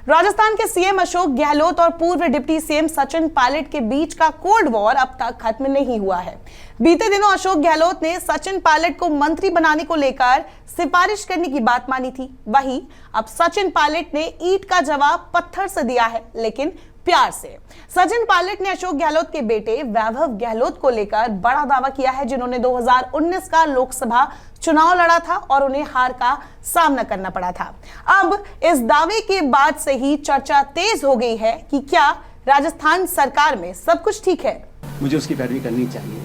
राजस्थान के सीएम अशोक गहलोत और पूर्व डिप्टी सीएम सचिन पायलट के बीच का कोल्ड वॉर अब तक खत्म नहीं हुआ है। बीते दिनों अशोक गहलोत ने सचिन पायलट को मंत्री बनाने को लेकर सिफारिश करने की बात मानी थी। वहीं अब सचिन पायलट ने ईंट का जवाब पत्थर से दिया है, लेकिन प्यार से। सचिन पायलट ने अशोक गहलोत के बेटे वैभव गहलोत को लेकर बड़ा दावा किया है, जिन्होंने 2019 का लोकसभा चुनाव लड़ा था और उन्हें हार का सामना करना पड़ा था। अब इस दावे के बाद से ही चर्चा तेज हो गई है कि क्या राजस्थान सरकार में सब कुछ ठीक है। मुझे उसकी पैरवी करनी चाहिए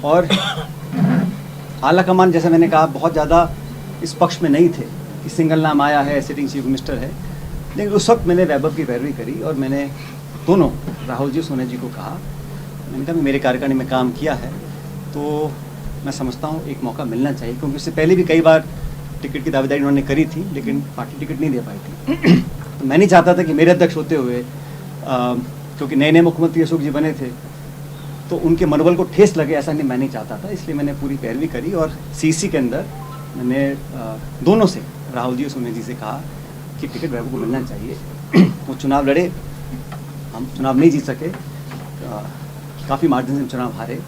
और आला कमान, जैसे मैंने कहा, बहुत ज़्यादा इस पक्ष में नहीं थे कि सिंगल नाम आया है, सिटिंग चीफ मिनिस्टर है। लेकिन उस वक्त मैंने वैभव की पैरवी करी और मैंने दोनों राहुल जी, सोनिया जी को कहा, मैंने कहा मेरे कार्यकारिणी में काम किया है तो मैं समझता हूँ एक मौका मिलना चाहिए, क्योंकि उससे पहले भी कई बार टिकट की दावेदारी उन्होंने करी थी लेकिन पार्टी टिकट नहीं दे पाई थी। तो मैं नहीं चाहता था कि मेरे अध्यक्ष होते हुए, क्योंकि नए नए मुख्यमंत्री अशोक जी बने थे, तो उनके मनोबल को ठेस लगे, ऐसा नहीं मैं नहीं चाहता था। इसलिए मैंने पूरी पैरवी करी और सीसी के अंदर मैंने दोनों से, राहुल जी और सोनिया जी से कहा कि टिकट वैभव को मिलना चाहिए। वो चुनाव लड़े, हम चुनाव नहीं जीत सके, काफ़ी मार्जिन से हम चुनाव हारे।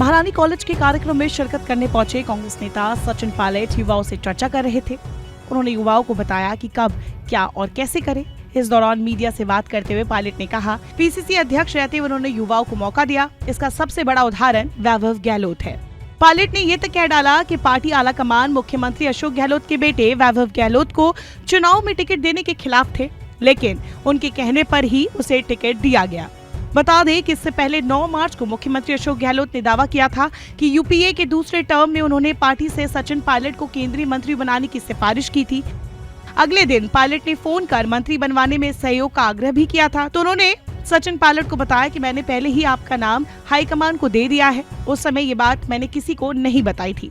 महारानी कॉलेज के कार्यक्रम में शिरकत करने पहुंचे कांग्रेस नेता सचिन पायलट युवाओं से चर्चा कर रहे थे। उन्होंने युवाओं को बताया कि कब, क्या और कैसे करें। इस दौरान मीडिया से बात करते हुए पायलट ने कहा, पीसीसी अध्यक्ष रहते हुए उन्होंने युवाओं को मौका दिया। इसका सबसे बड़ा उदाहरण वैभव गहलोत है। पायलट ने ये तक कह डाला कि पार्टी आला कमान मुख्यमंत्री अशोक गहलोत के बेटे वैभव गहलोत को चुनाव में टिकट देने के खिलाफ थे, लेकिन उनके कहने पर ही उसे टिकट दिया गया। बता दें कि इससे पहले 9 मार्च को मुख्यमंत्री अशोक गहलोत ने दावा किया था कि यूपीए के दूसरे टर्म में उन्होंने पार्टी से सचिन पायलट को केंद्रीय मंत्री बनाने की सिफारिश की थी। अगले दिन पायलट ने फोन कर मंत्री बनवाने में सहयोग का आग्रह भी किया था, तो उन्होंने सचिन पायलट को बताया कि मैंने पहले ही आपका नाम हाईकमान को दे दिया है। उस समय ये बात मैंने किसी को नहीं बताई थी।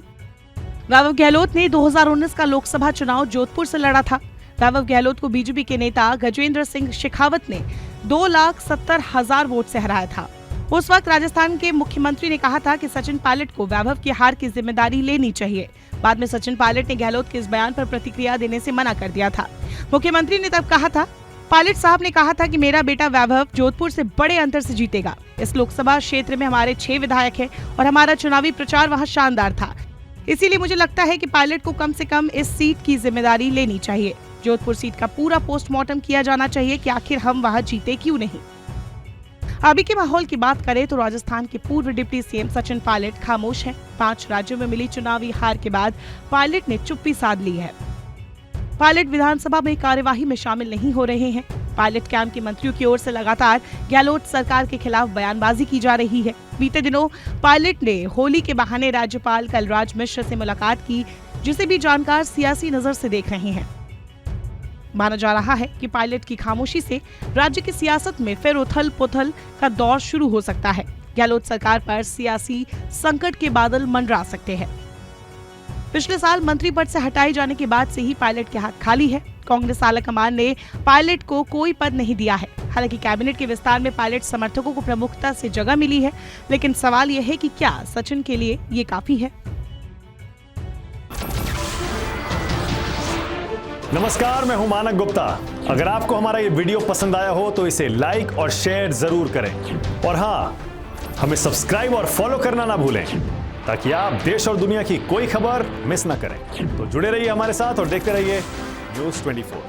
वैभव गहलोत ने 2019 का लोकसभा चुनाव जोधपुर से लड़ा था। वैभव गहलोत को बीजेपी के नेता गजेंद्र सिंह शेखावत ने 2,70,000 वोट से हराया था। उस वक्त राजस्थान के मुख्यमंत्री ने कहा था कि सचिन पायलट को वैभव की हार की जिम्मेदारी लेनी चाहिए। बाद में सचिन पायलट ने गहलोत के इस बयान पर प्रतिक्रिया देने से मना कर दिया था। मुख्यमंत्री ने तब कहा था, पायलट साहब ने कहा था कि मेरा बेटा वैभव जोधपुर से बड़े अंतर से जीतेगा। इस लोकसभा क्षेत्र में हमारे 6 विधायक हैं और हमारा चुनावी प्रचार वहां शानदार था। इसीलिए मुझे लगता है कि पायलट को कम से कम इस सीट की जिम्मेदारी लेनी चाहिए। जोधपुर सीट का पूरा पोस्टमार्टम किया जाना चाहिए कि आखिर हम वहां जीते क्यों नहीं। अभी के माहौल की बात करें तो राजस्थान के पूर्व डिप्टी सीएम सचिन पायलट खामोश हैं। 5 राज्यों में मिली चुनावी हार के बाद पायलट ने चुप्पी साध ली है। पायलट विधानसभा में कार्यवाही में शामिल नहीं हो रहे हैं। पायलट कैंप के मंत्रियों की ओर से लगातार गहलोत सरकार के खिलाफ बयानबाजी की जा रही है। बीते दिनों पायलट ने होली के बहाने राज्यपाल कलराज मिश्र से मुलाकात की, जिसे भी जानकार सियासी नजर से देख रहे हैं। माना जा रहा है कि पायलट की खामोशी से राज्य की सियासत में फिर उथल पुथल का दौर शुरू हो सकता है। गहलोत सरकार पर सियासी संकट के बादल मंडरा सकते हैं। पिछले साल मंत्री पद से हटाए जाने के बाद से ही पायलट के हाथ खाली है। कांग्रेस आला कमान ने पायलट को कोई पद नहीं दिया है। हालांकि कैबिनेट के विस्तार में पायलट समर्थकों को प्रमुखता से जगह मिली है, लेकिन सवाल यह है कि क्या सचिन के लिए ये काफी है। नमस्कार, मैं हूं मानक गुप्ता। अगर आपको हमारा ये वीडियो पसंद आया हो तो इसे लाइक और शेयर जरूर करें, और हाँ, हमें सब्सक्राइब और फॉलो करना ना भूलें ताकि आप देश और दुनिया की कोई खबर मिस ना करें। तो जुड़े रहिए हमारे साथ और देखते रहिए न्यूज़ 24।